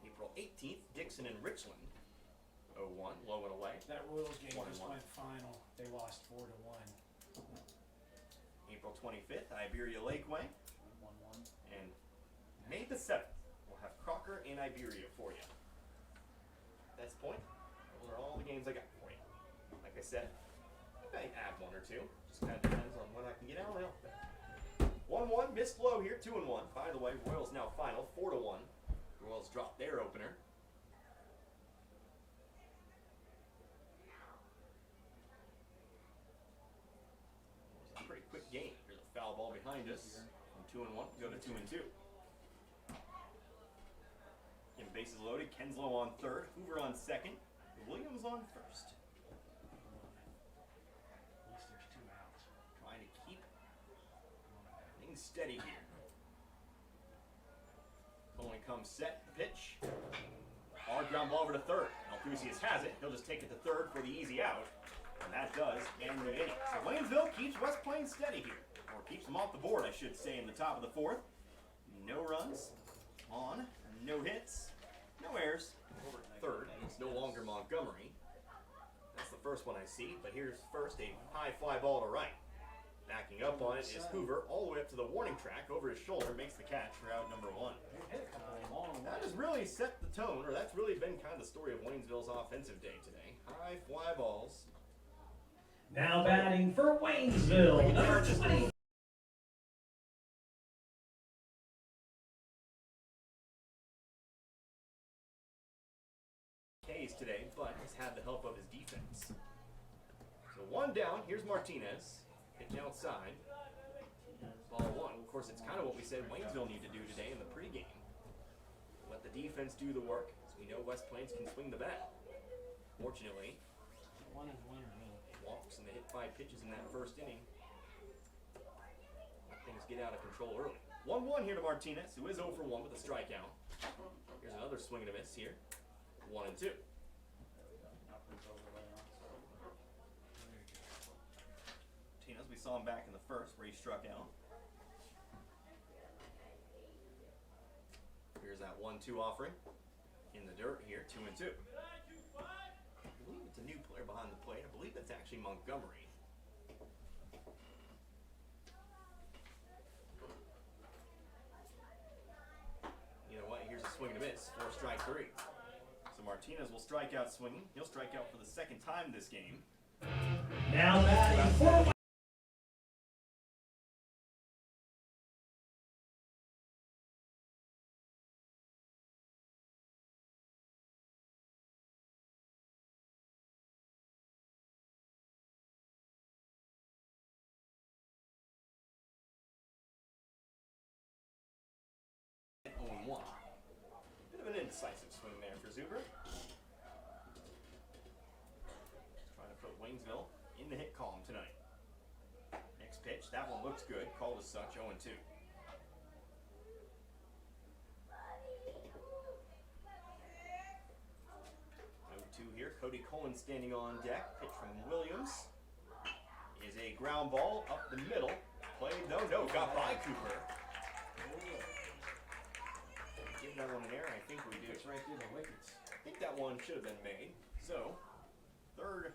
April 18th, Dixon and Richland. 0-1. 1, low and away. That Royals game 1-1. just went final. They lost 4-1. April 25th, Iberia Lakeway. 1-1. And May the 7th, we'll have Crocker and Iberia for you. At this point, those are all the games I got for you. Like I said, I may add 1 or 2. Just kind of depends on when I can get out and out there. 1-1, missed low here, 2-1. By the way, Royals now final, 4-1. Royals dropped their opener. It was a pretty quick game. Here's a foul ball behind us. From 2-1, go to 2-2. Again, bases loaded. Kenslow on third, Hoover on second, Williams on first. At least there's 2 outs. Trying to keep things steady here. Only comes set, pitch. Hard ground ball over to third. Althusius has it. He'll just take it to third for the easy out. And that does end the inning. So Waynesville keeps West Plains steady here. Or keeps them off the board, I should say, in the top of the 4th. No runs on, no hits, no errors. Over to third, and it's no longer Montgomery. That's the first one I see, but here's first a high fly ball to right. Backing up on it is Hoover, all the way up to the warning track, over his shoulder, makes the catch for out number 1. That has really set the tone, or that's really been kind of the story of Waynesville's offensive day today. High fly balls. Now batting for Waynesville, number 20. K's today, but has had the help of his defense. So 1 down, here's Martinez. Pitch outside. Ball 1. Of course, it's kind of what we said Waynesville need to do today in the pregame. Let the defense do the work, as we know West Plains can swing the bat. Fortunately, 1 is winner, really. walks and they hit 5 pitches in that first inning. Let things get out of control early. 1-1 here to Martinez, who is 0 for 1 with a strikeout. Here's another swing and a miss here. 1-2. Martinez, we saw him back in the first where he struck out. Here's that 1-2 offering. In the dirt here, 2-2. I believe it's a new player behind the plate. I believe that's actually Montgomery. You know what? Here's a swing and a miss for strike 3. So Martinez will strike out swinging. He'll strike out for the 2nd time this game. Now batting for Only 1. Bit of an indecisive swing there for Zuber. Trying to put Waynesville in the hit column tonight. Next pitch, that one looks good. Called as such, 0-2. 0-2 here. Cody Cullen standing on deck. Pitch from Williams is a ground ball up the middle. Played though, no, got by Cooper. Give that one an error, I think we do. It's right through the wickets. I think that one should have been made. So, third.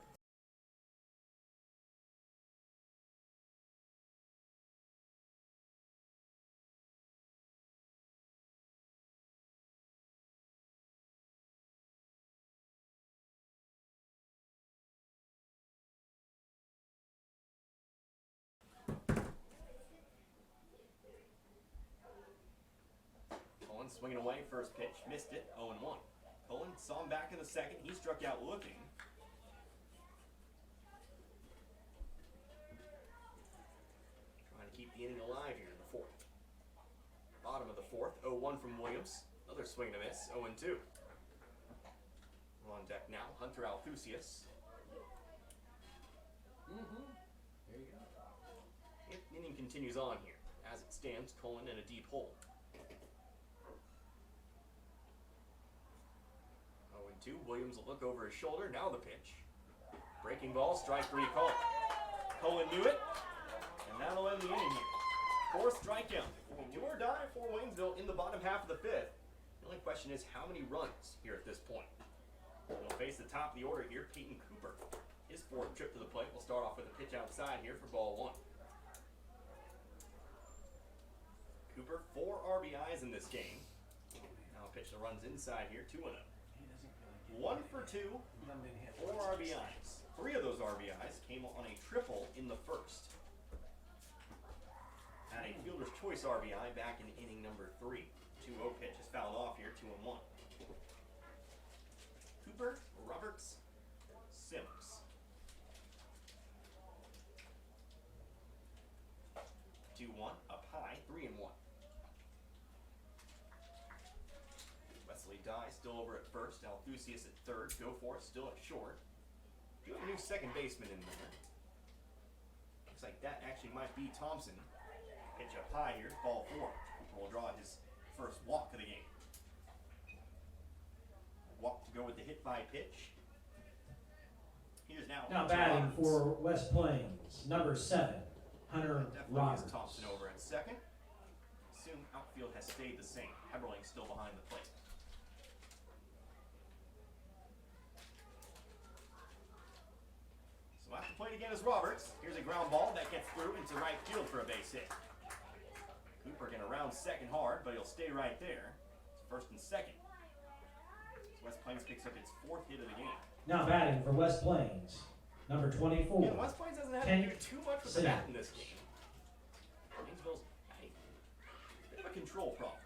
Cullen swinging away, first pitch, missed it, 0-1. Cullen saw him back in the second, he struck out looking. Trying to keep the inning alive here in the 4th. Bottom of the 4th, 0-1 from Williams. Another swing and a miss, 0-2. On deck now, Hunter Althusius. There you go. The inning continues on here. As it stands, Cullen in a deep hole. 0-2. Williams will look over his shoulder. Now the pitch. Breaking ball, strike 3 call. Cullen knew it, and that'll end the inning here. 4th strikeout. Do or die for Waynesville in the bottom half of the 5th. The only question is how many runs here at this point. We'll face base, the top of the order here, Peyton Cooper. His fourth trip to the plate will start off with a pitch outside here for ball one. Cooper, 4 RBIs in this game. Now a pitch that runs inside here, 2-0. He doesn't really 1 for 2, he hasn't been hit 4 once. RBIs. 3 of those RBIs came on a triple in the first. Had a fielder's choice RBI back in inning number 3. 2-0 pitch is fouled off here, 2-1. Cooper, Roberts, Sims. 2-1, up high, 3-1. Wesley Dye still over at first, Althusius at third, Goforth still at short. Do have a new second baseman in there. Looks like that actually might be Thompson. Pitch up high here, ball 4. Cooper will draw his first walk of the game. Walk to go with the hit by pitch. Here's now batting for West Plains, number 7, Hunter Definitely Roberts. is Thompson over at second. Assume outfield has stayed the same. Heberling still behind the plate. So at the plate again is Roberts. Here's a ground ball that gets through into right field for a base hit. Cooper gonna round second hard, but he'll stay right there. It's first and second. So West Plains picks up its 4th hit of the game. Now batting for West Plains, number 24. Yeah, West Plains hasn't had to do too much with the bat in this game. Waynesville's a bit of a control problem.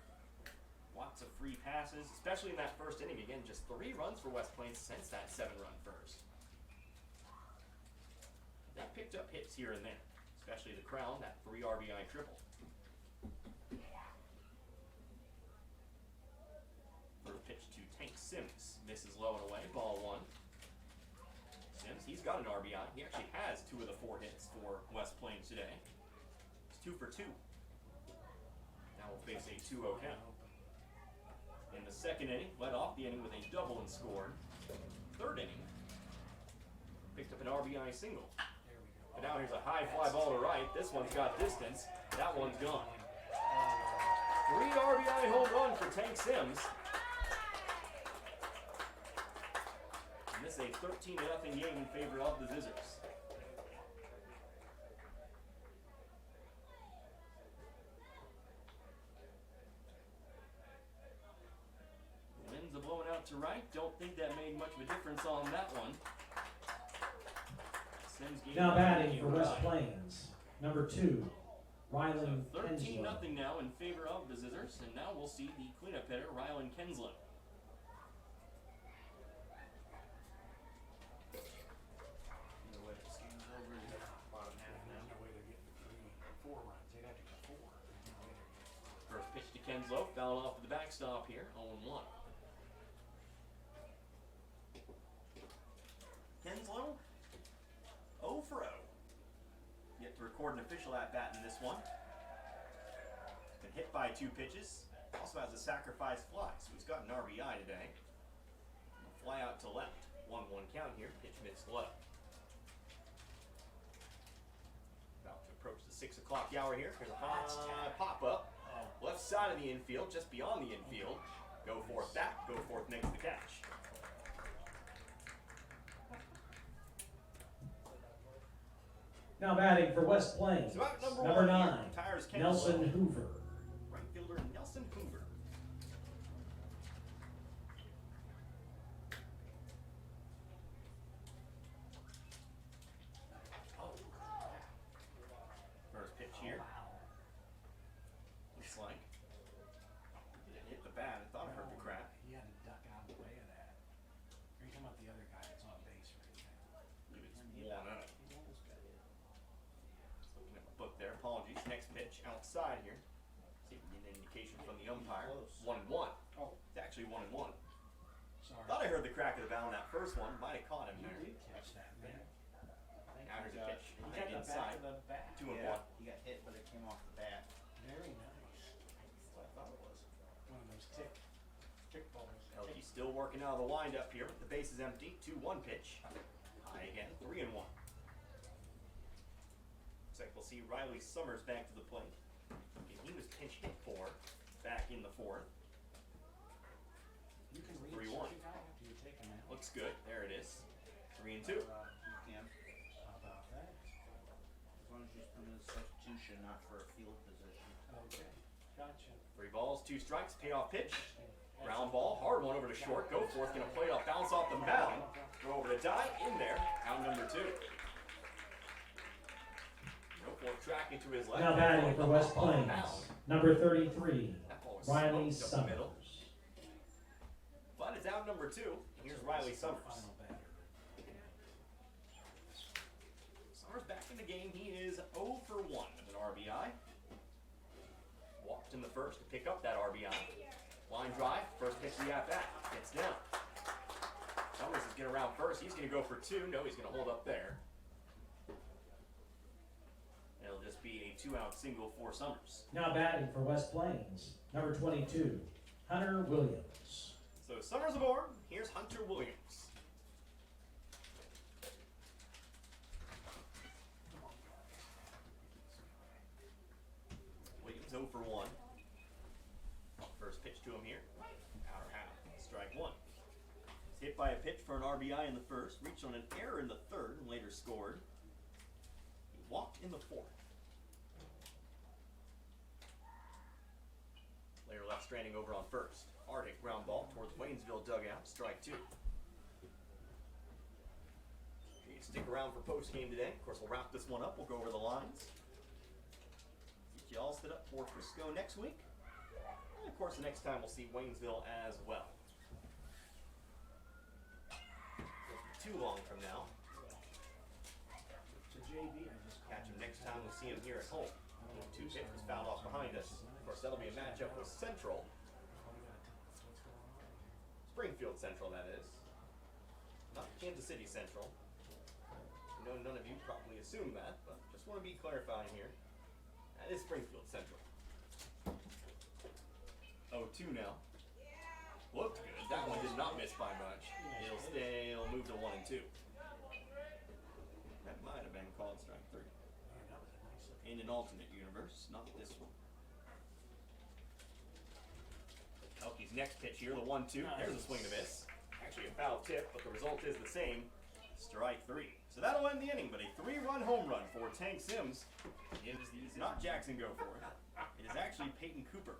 Lots of free passes, especially in that first inning. Again, just 3 runs for West Plains since that 7-run first. They picked up hits here and there, especially the Crown, that 3 RBI triple. First pitch to Tank Sims. Misses low and away, ball 1. Sims, he's got an RBI. He actually has 2 of the 4 hits for West Plains today. It's 2 for 2. Now we'll face a 2-0 count. In the second inning, led off the inning with a double and scored. Third inning, picked up an RBI single. But now here's a high fly ball to right. This one's got distance. That one's gone. 3 RBI home run for Tank Sims. And this is a 13-0 game in favor of the Zizzers. Winds are blowing out to right. Don't think that made much of a difference on that one. Sims gave Now up batting a for West ride. Plains, number 2, Rylan 13-0 Henslow. now in favor of the Zizzers, and now we'll see the cleanup hitter, Rylan Kenslow. No way to scoot over to the bottom half now. No way they're getting 3, 4 runs. They'd have to get 4. No way they're getting. First pitch to Kenslow, fouled off to the backstop here, 0-1. Kenslow, 0 for 0. Yet to record an official at-bat in this one. Been hit by 2 pitches. Also has a sacrifice fly, so he's got an RBI today. A fly out to left. 1-1 count here, pitch missed low. About to approach the 6 o'clock hour here. Here's a high pop-up. Left side of the infield, just beyond the infield. Goforth back, Goforth makes the catch. Now batting for West Plains, So out number number 1 here, 9, retires Kenslow. Nelson Hoover. Right fielder Nelson Hoover. First pitch here. Looks like it hit the bat. I thought I heard the crack. He had to duck out of the way of that. Are you talking about the other guy that's on base right now? I believe it's 1-0. Looking at my book there. Apologies. Next pitch outside here. See if we get an indication from the umpire. 1-1. Oh. It's actually 1-1. Sorry. Thought I heard the crack of the bat on that first one. Might have caught him there. You did catch that, man. Now here's a pitch. He got the back of the bat. 2-1. He got hit, but it came off the bat. Very nice. That's what I thought it was. One of those tick balls. LG still working out of the windup here with the bases empty. 2-1 pitch. High again. 3-1. Looks like we'll see Riley Summers back to the plate. And he was pinch hit for back in the 4th. You can 3-1. reach the guy after you take him out. Looks good. There it is. 3 and 2. You can. How about that? As long as you put in a substitution, not for a field position. Okay, gotcha. 3 balls, 2 strikes. Payoff pitch. Ground ball, hard one over to short. Go for it. Gonna play it off, bounce off the mound. Throw over to Die. In there. Out number 2. Go for it. Track into his left. Now batting for West Plains, number 33, That ball was Riley smoked up the middle. Summers. But it's out number 2. Here's Riley Summers. Final batter. Summers back in the game. He is 0 for 1 with an RBI. Walked in the first to pick up that RBI. Line drive. First pitch of the at-bat. Gets down. Summers is going to round first. He's going to go for 2. No, he's going to hold up there. It'll just be a 2-out single for Summers. Now batting for West Plains, number 22, Hunter Williams. So Summers aboard. Here's Hunter Williams. Williams 0 for 1. First pitch to him here. Outer half. Strike 1. He's hit by a pitch for an RBI in the first. Reached on an error in the third and later scored. He walked in the fourth. Later left stranding over on first. Hard hit ground ball towards Waynesville dugout. Strike 2. You can stick around for post game today. Of course, we'll wrap this one up. We'll go over the lines. Get you all set up for Frisco next week. And of course, the next time we'll see Waynesville as well. Won't be too long from now. To JB, I just Catch him next time we'll see him here at home. 2 pitch was fouled off behind us. Of course, that'll be a matchup with Central. Springfield Central, that is. Not Kansas City Central. I know none of you probably assumed that, but just want to be clarifying here. That is Springfield Central. 0-2 now. Looked good. That one did not miss by much. It'll move to 1 and 2. That might have been called strike 3. In an alternate universe, not this one. Elke's next pitch here, the 1-2. There's a swing and a miss. Actually a foul tip, but the result is the same. Strike 3. So that'll end the inning, but a 3-run home run for Tank Sims. It is not Jackson go for it. It is actually Peyton Cooper.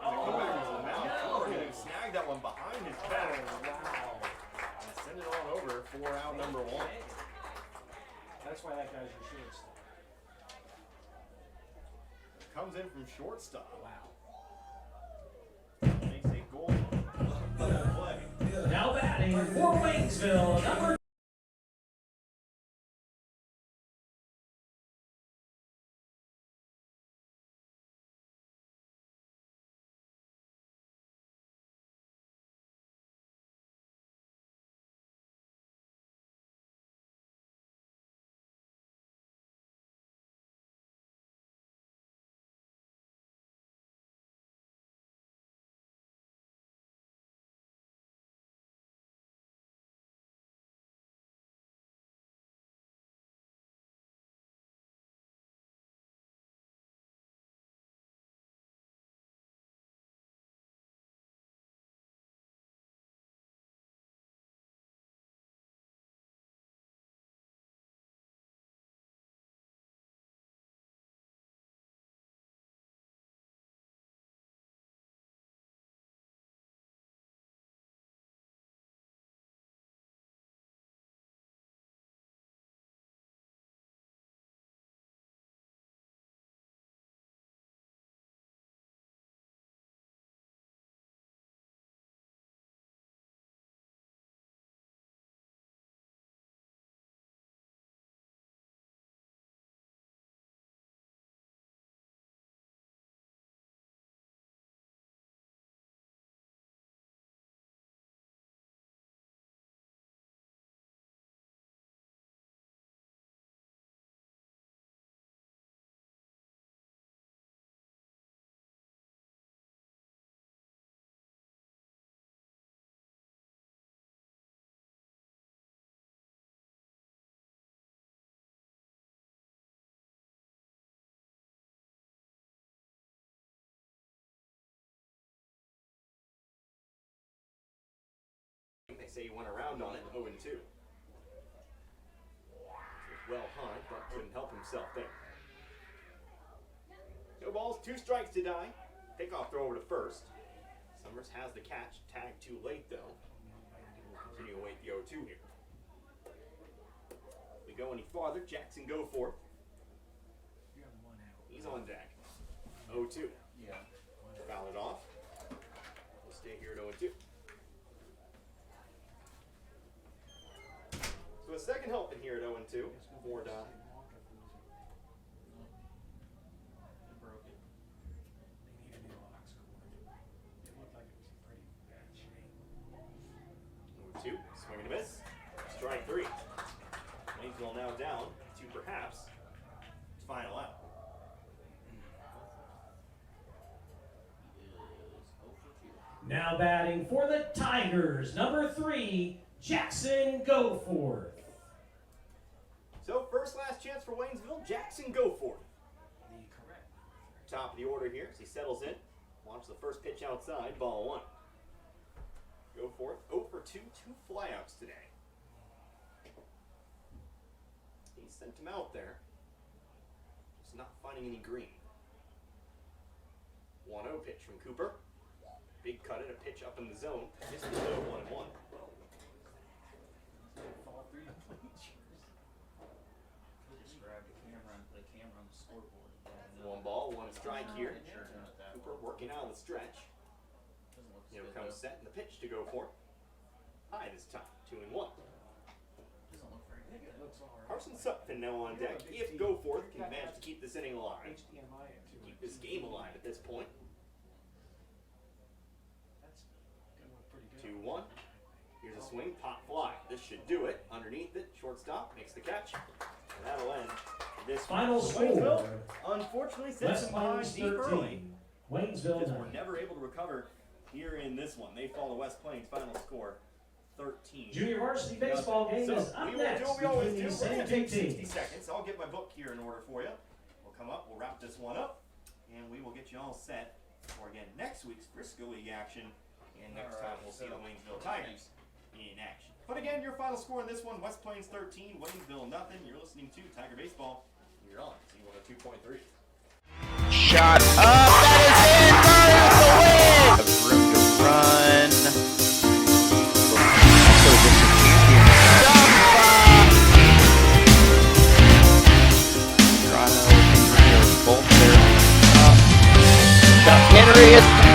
Come back to the mound. Cooper going to snag that one behind his back. And send it on over for out number 1. That's why that guy's your shortstop. Comes in from shortstop. Wow. Makes a goal. Play. Now batting for Waynesville, number say he went around on it, 0-2. Well hunt, but couldn't help himself there. No balls, 2 strikes to die. Pickoff throw over to first. Summers has the catch, tagged too late though. We'll continue to wait the 0-2 here. If we go any farther, Jackson go for it. You have 1 out. He's on deck. 0-2. Yeah. Foul it off. We'll stay here at 0-2. So a second helping here at 0-2 for Don. They broke it. They needed a lock score. It looked like it was in pretty bad shape. 0-2. Swing and a miss. Strike 3. Waynesville now down to perhaps final out. Now batting for the Tigers, number 3, Jackson Goforth. So first last chance for Waynesville, Jackson go for it. The correct. Top of the order here as he settles in. Launches the first pitch outside, ball 1. Go for it. 0-for-2, 2 flyouts today. He sent him out there. Just not finding any green. 1-0 pitch from Cooper. Big cut at a pitch up in the zone. Missed the low 1-1. Fall through the bleachers. Just grab the camera and put a camera on the scoreboard. 1 ball, 1 strike here. Sure doing it that Cooper way. working out of the stretch. Doesn't look as Here good, comes though. set and the pitch to go for. High this time, 2-1. Doesn't look very good. It looks alright. Carson Sutphin now on deck. If go forth can manage to keep this inning alive. HDMI into Keep it. this game alive at this point. That's gonna look pretty good. 2-1. Here's a swing, pop fly. This should do it. Underneath it, shortstop makes the catch. And that'll end this Final one. score, Waynesville, unfortunately, sets West them behind Plains deep early. 13, Waynesville Just were 9. never able to recover here in this one. They fall to West Plains. Final score 13. Junior varsity baseball game So, is up we will do next what we always between do. these We're going same to two take 60 teams. seconds. I'll get my book here in order for you. We'll come up, we'll wrap this one up, and we will get you all set for, again, next week's Frisco League action. And next time we'll see the Waynesville Tigers in action. But again, your final score in this one, West Plains 13, Waynesville nothing. You're listening to Tiger Baseball. You're on Z102.3. Shot up, that is in, Burns the win. Have room to run. Also just a champion. Toronto, Henry are both there. Henry is